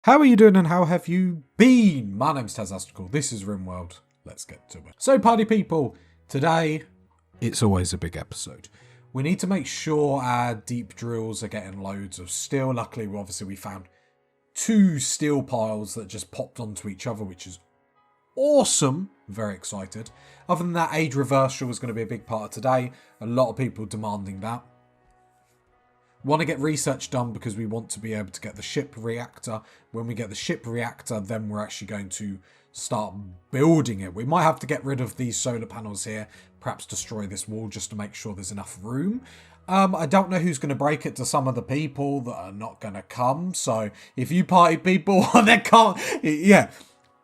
How are you doing and how have you been? My name's Tazastical. This is Rimworld. Let's get to it. So, party people, today it's always a big episode. We need to make sure our deep drills are getting loads of steel. Luckily, we found 2 steel piles that just popped onto each other, which is awesome. Very excited. Other than that, age reversal is going to be a big part of today. A lot of people demanding that. Want to get research done because we want to be able to get the ship reactor. When we get the ship reactor, then we're actually going to start building it. We might have to get rid of these solar panels here, perhaps destroy this wall just to make sure there's enough room. I don't know who's going to break it to some of the people that are not going to come. So if you party people, they can't. Yeah,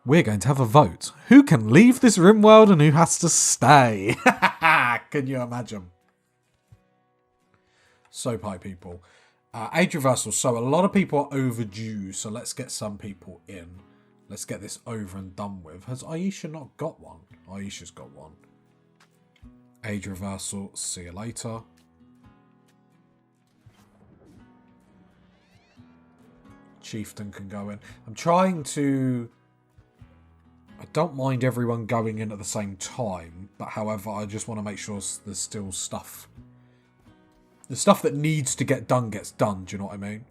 we're going to have a vote. Who can leave this Rimworld and who has to stay? Can you imagine? So, pie people. Age reversal. So, a lot of people are overdue. So, let's get some people in. Let's get this over and done with. Has Aisha not got one? Aisha's got one. Age reversal. See you later. Chieftain can go in. I'm trying to... I don't mind everyone going in at the same time. But, however, I just want to make sure there's still stuff... The stuff that needs to get done gets done, do you know what I mean?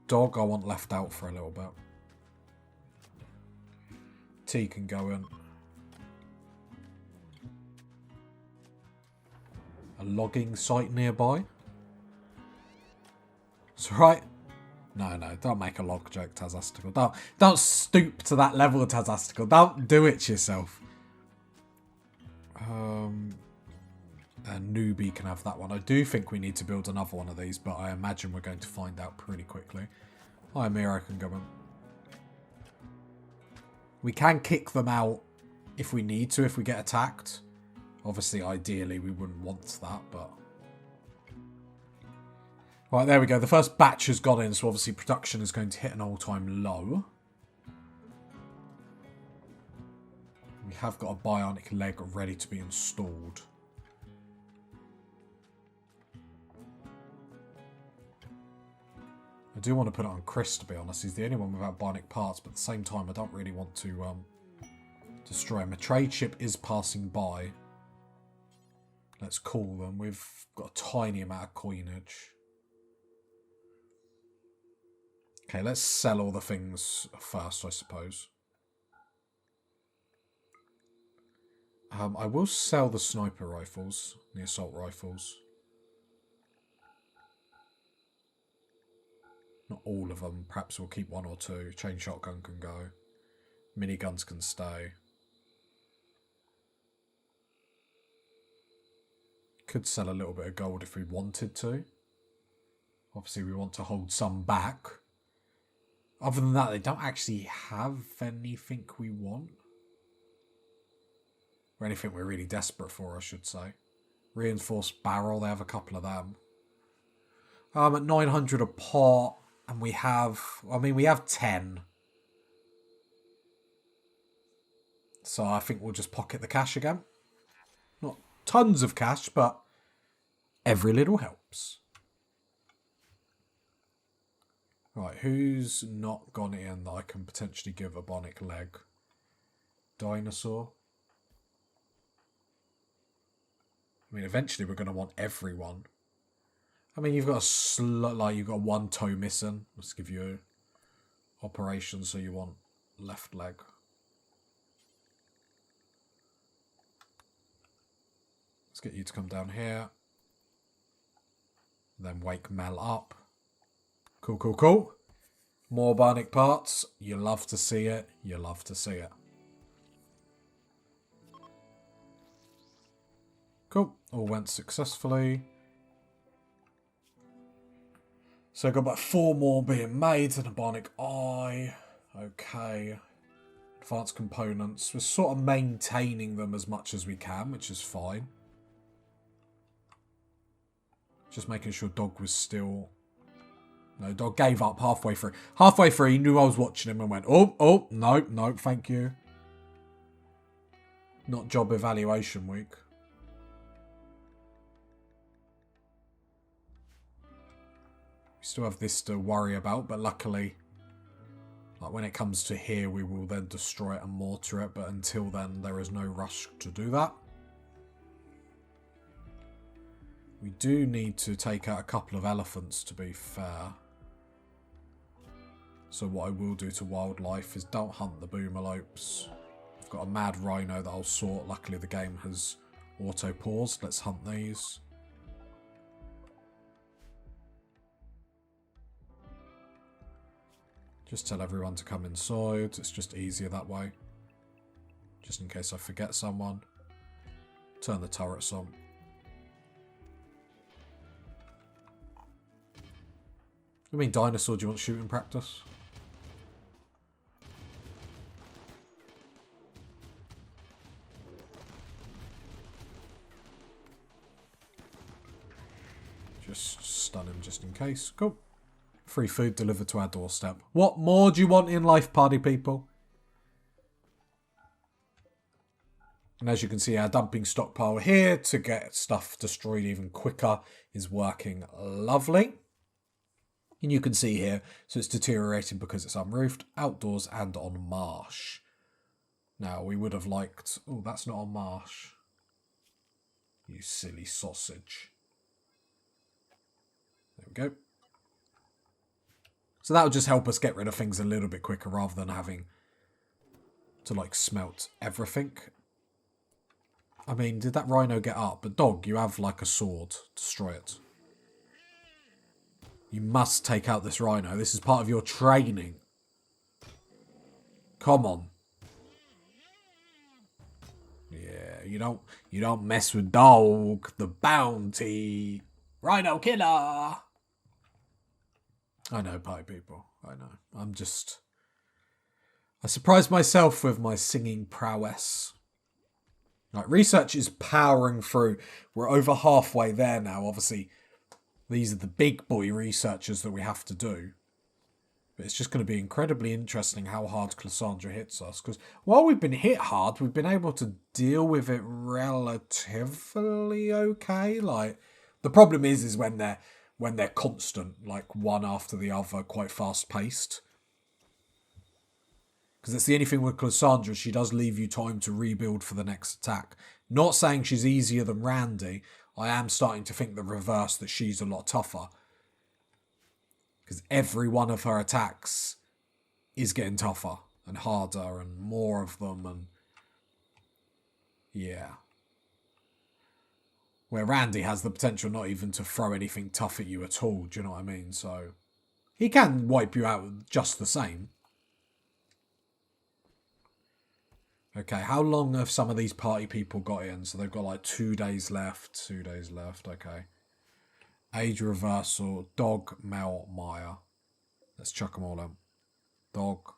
Dog I want left out for a little bit. T can go in. A logging site nearby. It's alright. No, don't make a log joke, Tazastical. Don't stoop to that level, Tazastical. Don't do it yourself. A newbie can have that one. I do think we need to build another one of these, but I imagine we're going to find out pretty quickly. Hi, Miro can go in. We can kick them out if we need to, if we get attacked. Obviously, ideally, we wouldn't want that, but... Right, there we go. The first batch has gone in, so obviously production is going to hit an all-time low. We have got a bionic leg ready to be installed. I do want to put it on Chris, to be honest. He's the only one without bionic parts, but at the same time, I don't really want to destroy him. A trade ship is passing by. Let's call them. We've got a tiny amount of coinage. Okay, let's sell all the things first, I suppose. I will sell the sniper rifles, the assault rifles. Not all of them. Perhaps we'll keep 1 or 2. Chain shotgun can go. Miniguns can stay. Could sell a little bit of gold if we wanted to. Obviously, we want to hold some back. Other than that, they don't actually have anything we want. Or anything we're really desperate for, I should say. Reinforced barrel, they have a couple of them. At 900 a pot, and we have... we have 10. So I think we'll just pocket the cash again. Not tons of cash, but every little helps. Right, who's not gone in that I can potentially give a bionic leg? Dinosaur. Eventually we're going to want everyone. You've got you've got 1 toe missing. Let's give you operation, so you want left leg. Let's get you to come down here. Then wake Mel up. Cool. More bionic parts. You love to see it. You love to see it. Cool. All went successfully. So I've got about 4 more being made and a bionic eye. Okay. Advanced components. We're sort of maintaining them as much as we can, which is fine. Just making sure Dog was still... No, Dog gave up halfway through. Halfway through, he knew I was watching him and went, oh, no, thank you. Not job evaluation week. Still have this to worry about, but luckily, like when it comes to here, we will then destroy it and mortar it, but until then, there is no rush to do that. We do need to take out a couple of elephants, to be fair. So what I will do to wildlife is don't hunt the boomalopes. I've got a mad rhino that I'll sort. Luckily, the game has auto-paused. Let's hunt these. Just tell everyone to come inside. It's just easier that way. Just in case I forget someone. Turn the turrets on. I mean, dinosaur, do you want shooting practice? Just stun him just in case. Cool. Free food delivered to our doorstep. What more do you want in life, party people? And as you can see, our dumping stockpile here to get stuff destroyed even quicker is working lovely. And you can see here, so it's deteriorating because it's unroofed, outdoors and on marsh. Now, we would have liked... Oh, that's not on marsh. You silly sausage. There we go. So that would just help us get rid of things a little bit quicker rather than having to, like, smelt everything. I mean, did that rhino get up? But dog, you have, like, a sword. Destroy it. You must take out this rhino. This is part of your training. Come on. Yeah, you don't mess with dog, the bounty. Rhino killer. I know, party people. I know. I surprised myself with my singing prowess. Right, research is powering through. We're over halfway there now, obviously. These are the big boy researchers that we have to do. But it's just going to be incredibly interesting how hard Cassandra hits us. Because while we've been hit hard, we've been able to deal with it relatively okay. Like, the problem is when they're constant, like one after the other, quite fast paced. Because it's the only thing with Cassandra, she does leave you time to rebuild for the next attack. Not saying she's easier than Randy. I am starting to think the reverse, that she's a lot tougher. Because every one of her attacks is getting tougher and harder and more of them. And yeah. Where Randy has the potential not even to throw anything tough at you at all. Do you know what I mean? So he can wipe you out just the same. Okay, how long have some of these party people got in? So they've got like 2 days left. 2 days left, okay. Age reversal. Dog, Mel, Maya. Let's chuck them all in. Dog,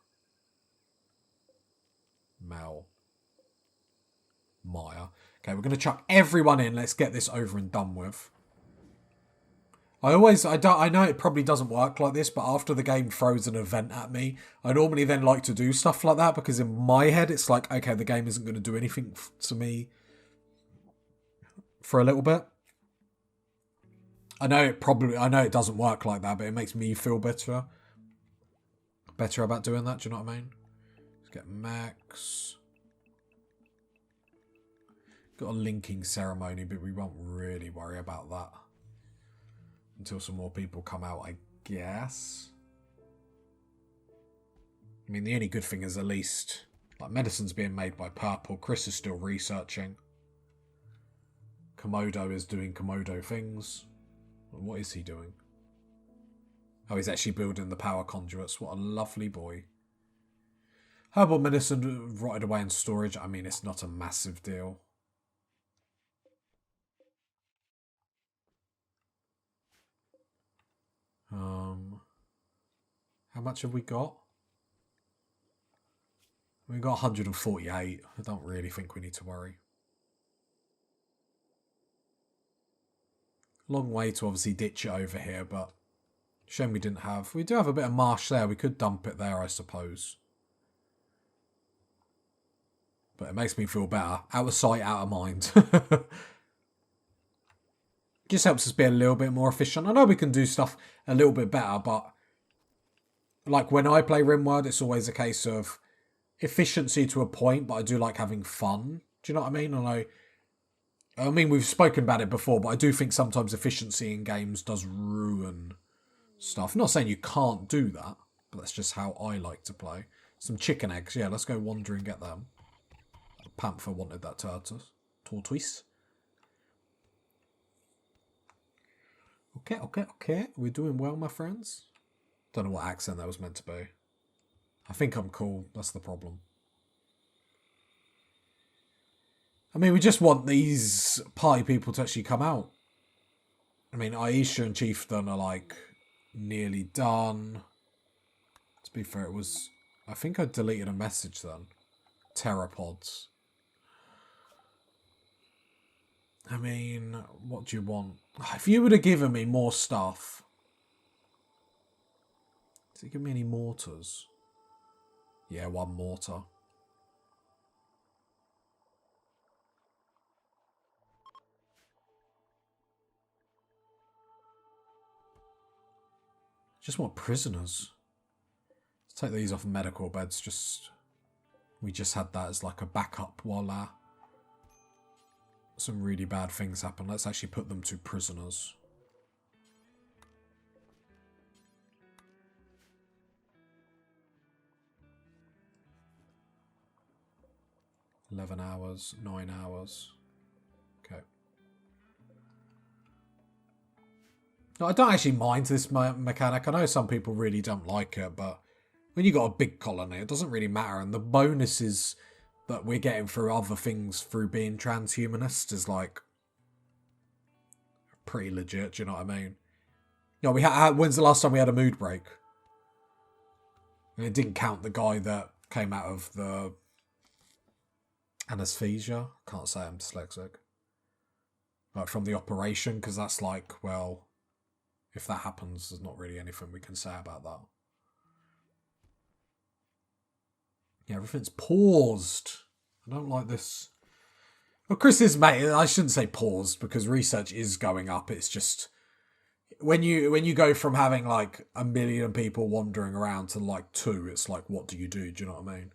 Mel, Maya. Okay, we're going to chuck everyone in. Let's get this over and done with. I know it probably doesn't work like this, but after the game throws an event at me, I normally then like to do stuff like that because in my head it's like, okay, the game isn't going to do anything to me for a little bit. I know it doesn't work like that, but it makes me feel better about doing that. Do you know what I mean? Let's get Max. Got a linking ceremony, but we won't really worry about that until some more people come out, I guess. I mean, the only good thing is at least, like, medicine's being made by Purple. Chris is still researching. Komodo is doing Komodo things. What is he doing? Oh, he's actually building the power conduits. What a lovely boy. Herbal medicine rotted away in storage. I mean, it's not a massive deal. How much have we got? We got 148. I don't really think we need to worry. Long way to obviously ditch it over here, but shame we didn't have. We do have a bit of marsh there. We could dump it there, I suppose. But it makes me feel better. Out of sight, out of mind. Just helps us be a little bit more efficient. I know we can do stuff a little bit better, but like when I play Rimworld, it's always a case of efficiency to a point, but I do like having fun. Do you know what I mean? And I mean, we've spoken about it before, but I do think sometimes efficiency in games does ruin stuff. I'm not saying you can't do that, but that's just how I like to play. Some chicken eggs. Yeah, let's go wander and get them. The panther wanted that tortoise. Okay. We're doing well, my friends. Don't know what accent that was meant to be. I think I'm cool. That's the problem. I mean, we just want these party people to actually come out. I mean, Aisha and Chieftain are like nearly done. To be fair, it was... I think I deleted a message then. Pteropods. I mean, what do you want? If you would have given me more stuff... Does it give me any mortars? Yeah, 1 mortar. Just want prisoners. Let's take these off medical beds. We just had that as like a backup while some really bad things happen. Let's actually put them to prisoners. $11 hours, 9 hours. Okay. No, I don't actually mind this mechanic. I know some people really don't like it, but when you got a big colony, it doesn't really matter. And the bonuses that we're getting through other things through being transhumanist is like pretty legit. Do you know what I mean? No, when's the last time we had a mood break? And it didn't count the guy that came out of the anesthesia. Can't say I'm dyslexic. Like from the operation, because that's like, well, if that happens, there's not really anything we can say about that. Yeah, everything's paused. I don't like this. Well, Chris is, mate, I shouldn't say paused because research is going up. It's just when you go from having like 1 million people wandering around to like 2, it's like, what do? Do you know what I mean?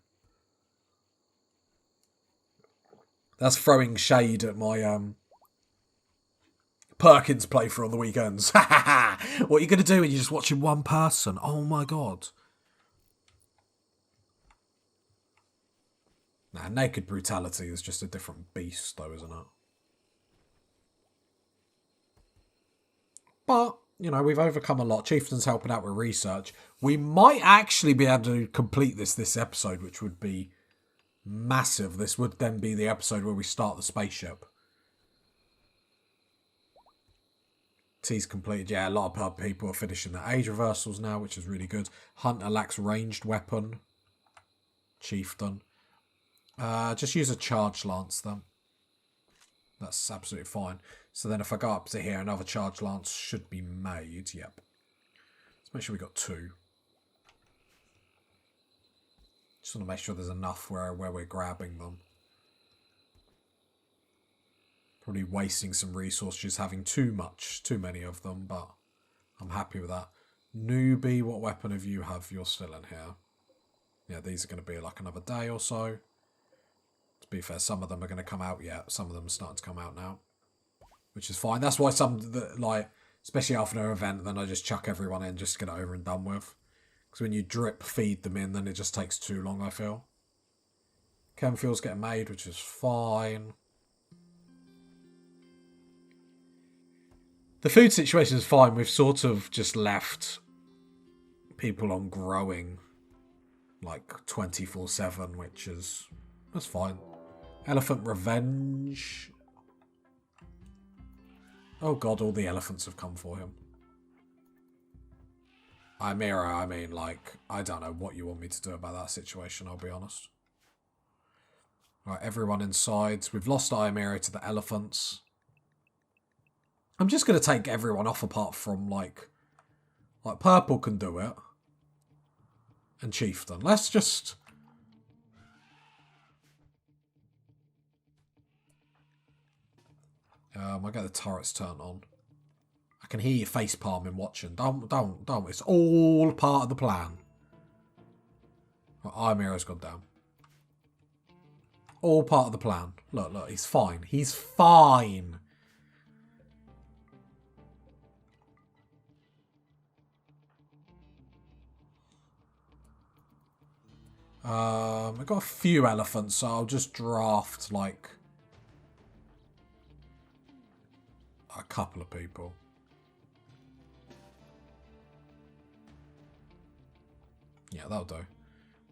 That's throwing shade at my Perkins playthrough on the weekends. What are you going to do when you're just watching one person? Oh my god. Nah, naked brutality is just a different beast though, isn't it? But, you know, we've overcome a lot. Chieftain's helping out with research. We might actually be able to complete this episode, which would be massive. This would then be the episode where we start the spaceship. T's completed. Yeah, a lot of people are finishing their age reversals now, which is really good. Hunter lacks ranged weapon. Chieftain. Just use a charge lance then. That's absolutely fine. So then if I go up to here, another charge lance should be made. Yep. Let's make sure we got 2. Just want to make sure there's enough where we're grabbing them. Probably wasting some resources having too many of them, but I'm happy with that. Newbie, what weapon of you have? You're still in here. Yeah, these are going to be like another day or so. To be fair, some of them are going to come out yet. Some of them are starting to come out now, which is fine. That's why like, especially after an event, then I just chuck everyone in just to get it over and done with. Because when you drip feed them in, then it just takes too long, I feel. Chem fuel's getting made, which is fine. The food situation is fine. We've sort of just left people on growing like 24/7, which is... that's fine. Elephant revenge. Oh god, all the elephants have come for him. Imira, I mean, like, I don't know what you want me to do about that situation, I'll be honest. Right, everyone inside. We've lost Imira to the elephants. I'm just going to take everyone off apart from, like Purple can do it. And Chieftain. Let's just... I get the turrets turned on. I can hear you face palming watching. Don't. It's all part of the plan. Right, Imira's gone down. All part of the plan. Look, he's fine. He's fine. I've got a few elephants, so I'll just draft, like, a couple of people. Yeah, that'll do.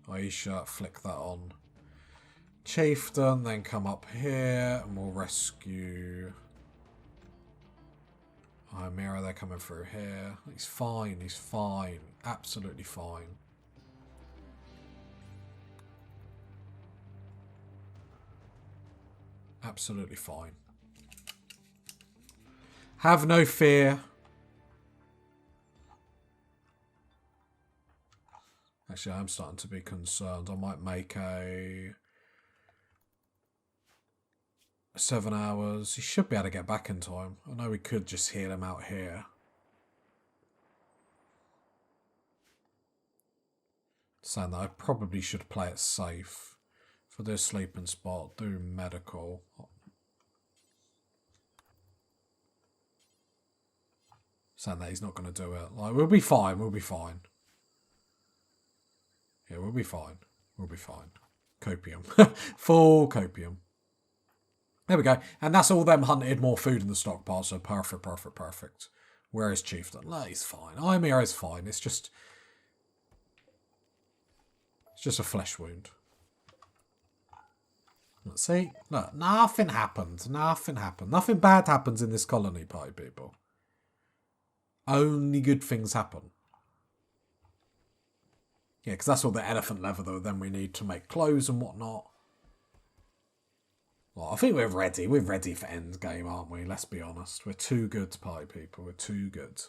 Aisha, flick that on. Chieftain, then come up here, and we'll rescue... Imira, they're coming through here. He's fine, he's fine. Absolutely fine. Absolutely fine. Have no fear. Actually, I'm starting to be concerned. I might make a 7 hours. He should be able to get back in time. I know we could just heal him out here. Saying that I probably should play it safe. For do a sleeping spot, do medical. Saying that he's not going to do it. Like, we'll be fine, we'll be fine. Yeah, we'll be fine. We'll be fine. Copium. Full copium. There we go. And that's all them hunted more food in the stockpile, so perfect. Where is Chieftain? No, he's fine. Imir is fine. It's just a flesh wound. Let's see. Look, nothing happened. Nothing happened. Nothing bad happens in this colony, party people. Only good things happen. Yeah, because that's all the elephant leather that then we need to make clothes and whatnot. Well, I think we're ready. We're ready for endgame, aren't we? Let's be honest. We're too good, party people. We're too good.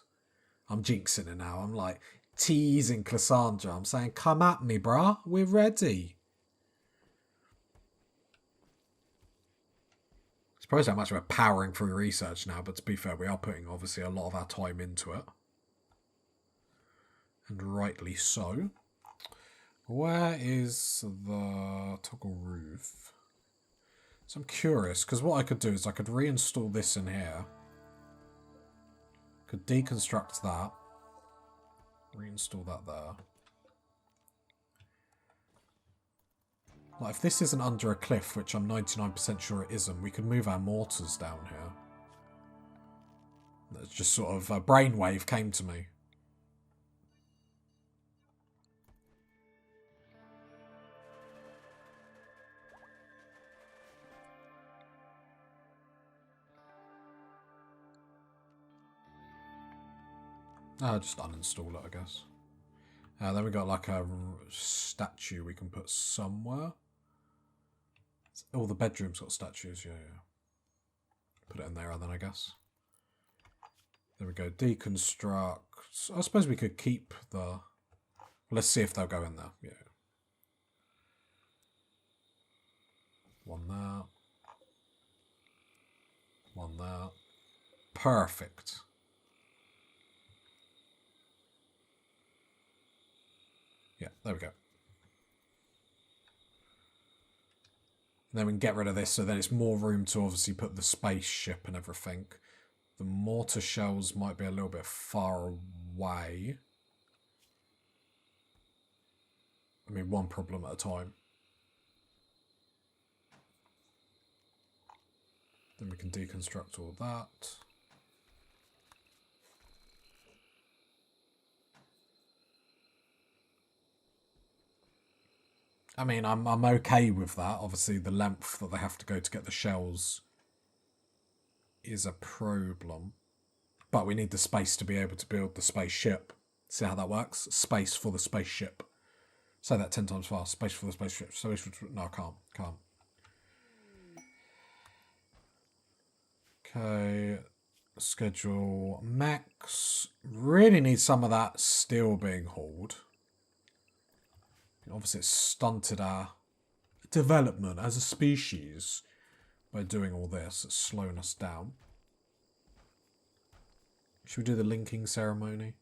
I'm jinxing it now. I'm like teasing Cassandra. I'm saying, come at me, bruh. We're ready. Surprised how much we're powering through research now, but to be fair, we are putting obviously a lot of our time into it. And rightly so. Where is the toggle roof? So I'm curious, because what I could do is I could reinstall this in here. Could deconstruct that. Reinstall that there. Like, if this isn't under a cliff, which I'm 99% sure it isn't, we could move our mortars down here. That's just sort of a brainwave came to me. Just uninstall it, I guess. Then we got like a statue we can put somewhere. All the bedrooms got statues, yeah. Put it in there then, I guess. There we go. Deconstruct. I suppose we could keep the... Let's see if they'll go in there. Yeah. One there. One there. Perfect. Yeah, there we go. And then we can get rid of this, so then it's more room to obviously put the spaceship and everything. The mortar shells might be a little bit far away. I mean, one problem at a time. Then we can deconstruct all that. I mean, I'm okay with that. Obviously, the length that they have to go to get the shells is a problem. But we need the space to be able to build the spaceship. See how that works? Space for the spaceship. Say that 10 times fast. Space for the spaceship. No, I can't. Okay. Schedule max. Really need some of that steel being hauled. Obviously, it's stunted our development as a species by doing all this. It's slowing us down. Should we do the linking ceremony?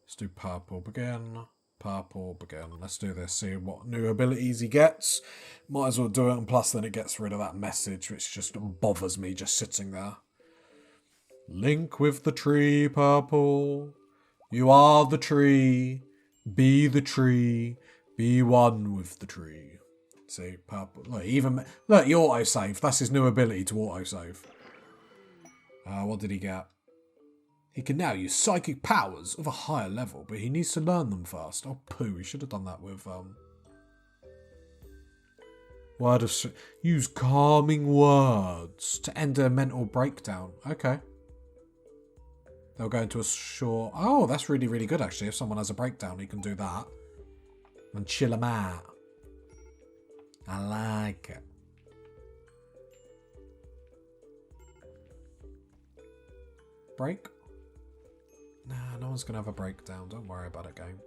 Let's do purple begin. Purple begin. Let's do this. See what new abilities he gets. Might as well do it. And plus then it gets rid of that message which just bothers me just sitting there. Link with the tree, purple. You are the tree. Be the tree. Be one with the tree. See, purple. Look, even look, he autosave. That's his new ability to autosave. What did he get? He can now use psychic powers of a higher level, but he needs to learn them first. Oh, poo. He should have done that with word of use calming words to end a mental breakdown. Okay. They'll go into a short... Oh, that's really, really good, actually. If someone has a breakdown, he can do that. And chill them out. I like it. Break? Nah, no one's going to have a breakdown. Don't worry about it, game.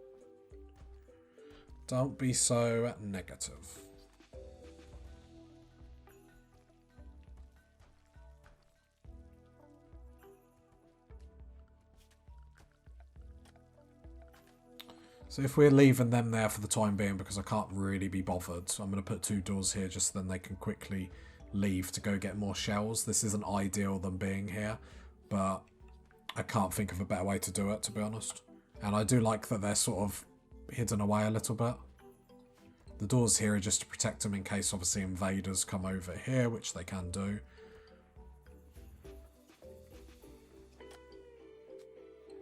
Don't be so negative. So if we're leaving them there for the time being, because I can't really be bothered, so I'm going to put 2 doors here just so then they can quickly leave to go get more shells. This isn't ideal, them being here, but I can't think of a better way to do it, to be honest. And I do like that they're sort of hidden away a little bit. The doors here are just to protect them in case, obviously, invaders come over here, which they can do.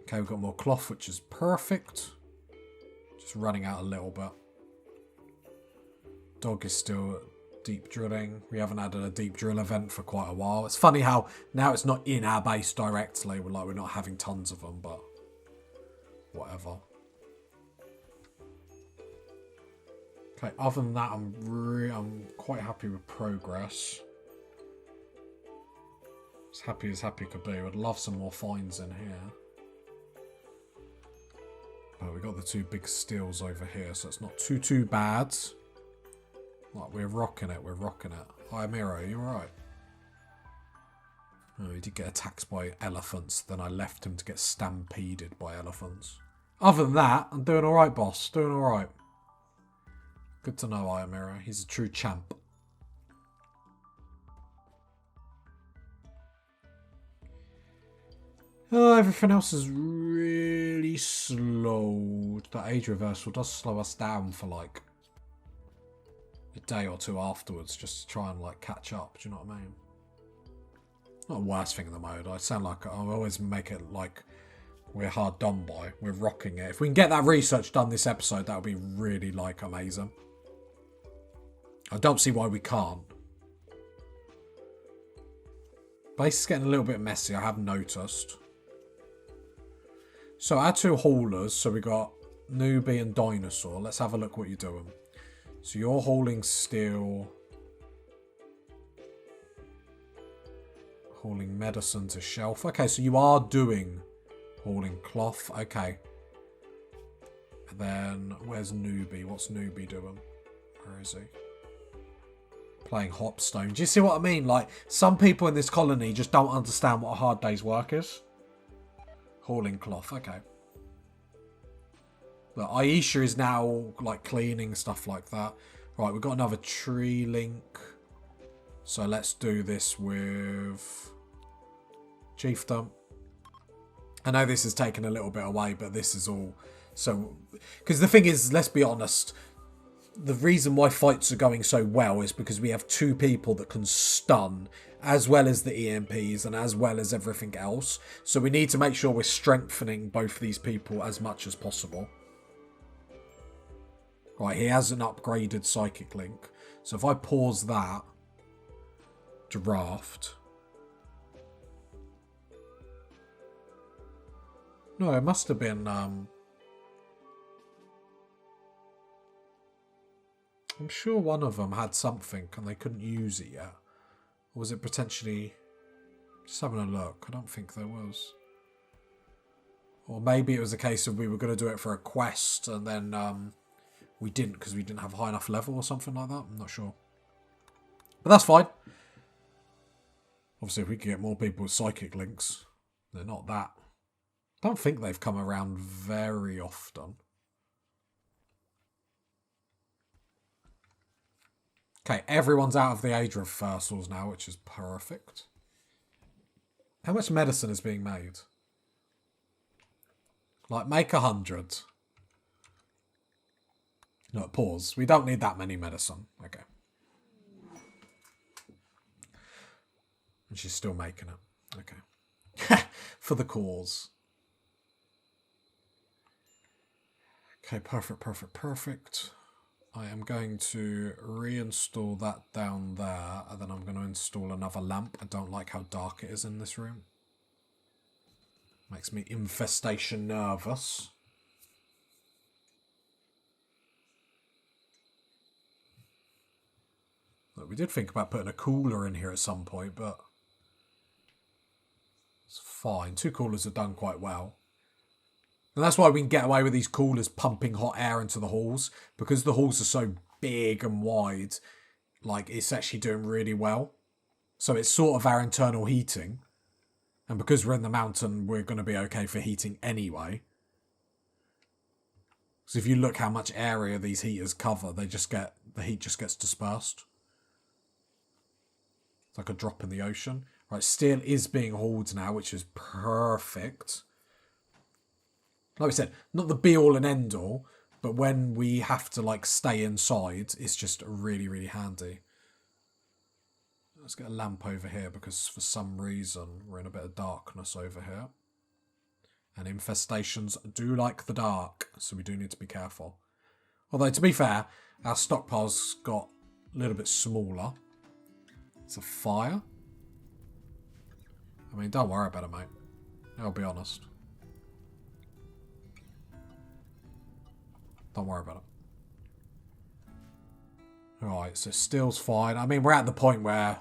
Okay, we've got more cloth, which is perfect. Just running out a little bit. Dog is still deep drilling. We haven't had a deep drill event for quite a while. It's funny how now it's not in our base directly. We're not having tons of them, but whatever. Okay, other than that, I'm quite happy with progress. As happy could be. Would love some more finds in here. But we got the 2 big steels over here, so it's not too bad. Like, we're rocking it, Hi, Miro, you alright? Oh, he did get attacked by elephants, then I left him to get stampeded by elephants. Other than that, I'm doing alright, boss. Doing alright. Good to know, Ayamira. He's a true champ. Oh, everything else is really slow. The age reversal does slow us down for like a day or 2 afterwards, just to try and like catch up. Do you know what I mean? Not the worst thing in the mode. I sound like I always make it like we're hard done by. We're rocking it. If we can get that research done this episode, that would be really like amazing. I don't see why we can't. Base is getting a little bit messy, I have noticed. So our 2 haulers, so we got Newbie and Dinosaur. Let's have a look what you're doing. So you're hauling steel. Hauling medicine to shelf. Okay, so you are doing hauling cloth. Okay. And then where's Newbie? What's Newbie doing? Where is he? Playing Hopstone. Do you see what I mean? Like, some people in this colony just don't understand what a hard day's work is. Hauling cloth, okay. But Aisha is now, like, cleaning, stuff like that. Right, we've got another tree link. So let's do this with Chieftain. I know this has taken a little bit away, but this is all... So, because the thing is, let's be honest, the reason why fights are going so well is because we have 2 people that can stun, as well as the EMPs and as well as everything else. So we need to make sure we're strengthening both these people as much as possible. Right, he has an upgraded psychic link. So if I pause that, draft. No, it must have been... I'm sure one of them had something and they couldn't use it yet. Or was it potentially... Just having a look. I don't think there was. Or maybe it was a case of we were going to do it for a quest and then we didn't because we didn't have a high enough level or something like that. I'm not sure. But that's fine. Obviously, if we can get more people with psychic links, they're not that Don't think they've come around very often. Okay, everyone's out of the age reversals now, which is perfect. How much medicine is being made? Like, make 100. No, pause. We don't need that many medicine. Okay. And she's still making it. Okay. For the cause. Okay, perfect. I am going to reinstall that down there, and then I'm going to install another lamp. I don't like how dark it is in this room. Makes me infestation nervous. Look, we did think about putting a cooler in here at some point, but it's fine. 2 coolers have done quite well. And that's why we can get away with these coolers pumping hot air into the halls. Because the halls are so big and wide, like, it's actually doing really well. So it's sort of our internal heating. And because we're in the mountain, we're going to be okay for heating anyway. So if you look how much area these heaters cover, the heat just gets dispersed. It's like a drop in the ocean. Right, steel is being hauled now, which is perfect. Like we said, not the be-all and end-all, but when we have to, like, stay inside, it's just really, really handy. Let's get a lamp over here, because for some reason we're in a bit of darkness over here. And infestations do like the dark, so we do need to be careful. Although, to be fair, our stockpile's got a little bit smaller. It's a fire. I mean, don't worry about it, mate. I'll be honest. Don't worry about it. Alright, so steel's fine. I mean, we're at the point where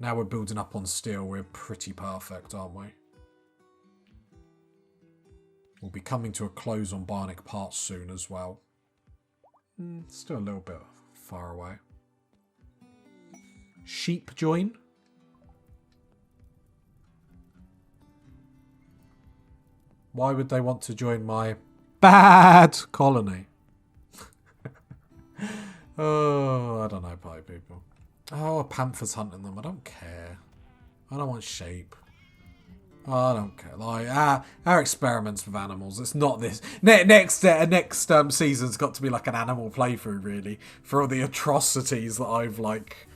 now we're building up on steel. We're pretty perfect, aren't we? We'll be coming to a close on bionic parts soon as well. Still a little bit far away. Sheep join. Why would they want to join my bad colony? Oh, I don't know, pie people. Oh, a panther's hunting them. I don't care. I don't want sheep. I don't care. Like, our experiments with animals. It's not this. Next season's got to be like an animal playthrough, really, for all the atrocities that I've, like,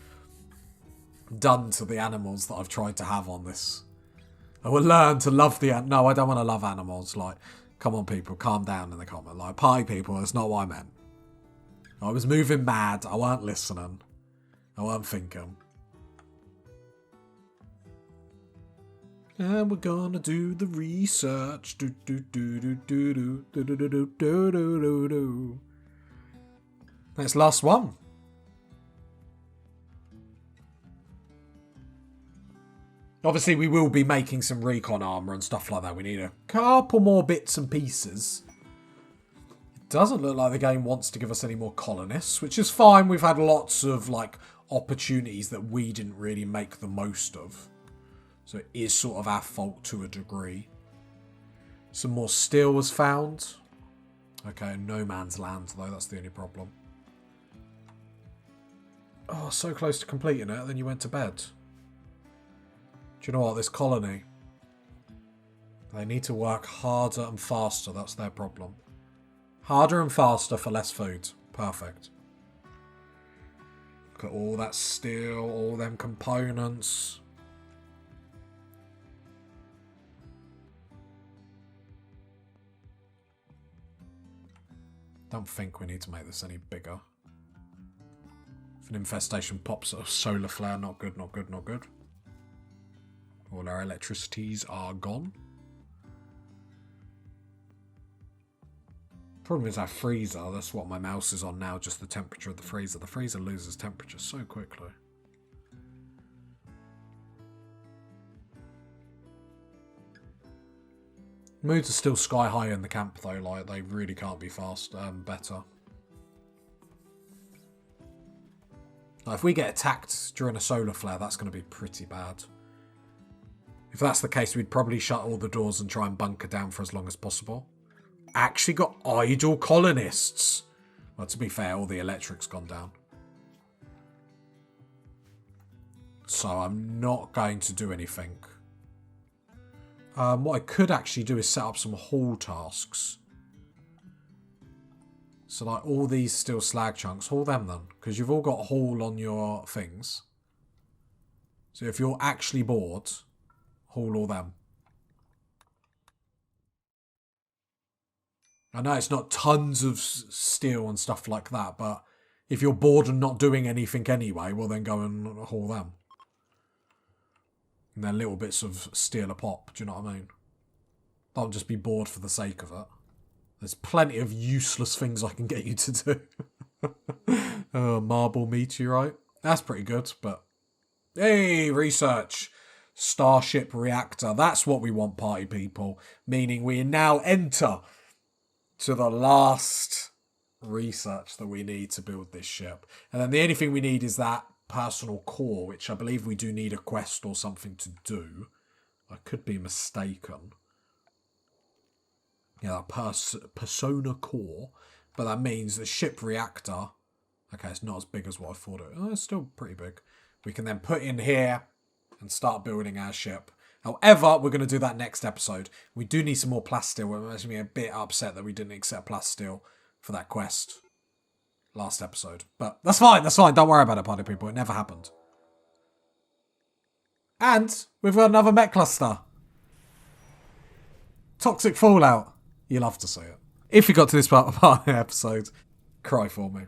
done to the animals that I've tried to have on this. I will learn to love no, I don't want to love animals. Like, come on, people, calm down in the comment. Like, pie people, that's not what I meant. I was moving mad. I weren't listening. I weren't thinking. And we're gonna do the research. Do do do do do do do do do do do do. That's last one. Obviously, we will be making some recon armor and stuff like that. We need a couple more bits and pieces. It doesn't look like the game wants to give us any more colonists, which is fine. We've had lots of, like, opportunities that we didn't really make the most of. So it is sort of our fault to a degree. Some more steel was found. Okay, no man's land, though. That's the only problem. Oh, so close to completing it, then you went to bed. Do you know what? This colony, they need to work harder and faster. That's their problem. Harder and faster for less food. Perfect. Look at all that steel, all them components. Don't think we need to make this any bigger. If an infestation pops a solar flare, not good, not good, not good. All our electricities are gone. Problem is our freezer. That's what my mouse is on now, just the temperature of the freezer. The freezer loses temperature so quickly. Moods are still sky high in the camp though, like they really can't be better. Like, if we get attacked during a solar flare, that's going to be pretty bad. If that's the case, we'd probably shut all the doors and try and bunker down for as long as possible. Actually got idle colonists. Well, to be fair, all the electric's gone down. So I'm not going to do anything. What I could actually do is set up some haul tasks. So like all these steel slag chunks, haul them then. Because you've all got haul on your things. So if you're actually bored, haul all them. I know it's not tons of steel and stuff like that, but if you're bored and not doing anything anyway, well then go and haul them. And they're little bits of steel a pop, do you know what I mean? Don't just be bored for the sake of it. There's plenty of useless things I can get you to do. Marble meteorite. That's pretty good, but... Hey, research. Starship reactor. That's what we want, party people. Meaning we now enter to the last research that we need to build this ship. And then the only thing we need is that personal core, which I believe we do need a quest or something to do. I could be mistaken. Yeah, persona core. But that means the ship reactor... Okay, it's not as big as what I thought it was. Oh, it's still pretty big. We can then put in here and start building our ship. However, we're going to do that next episode. We do need some more plasteel. We're actually a bit upset that we didn't accept plasteel for that quest last episode. But that's fine, that's fine. Don't worry about it, party people. It never happened. And we've got another mech cluster. Toxic fallout. You love to see it. If you got to this part of the episode, cry for me.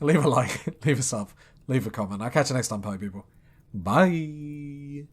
Leave a like, leave a sub, leave a comment. I'll catch you next time, party people. Bye.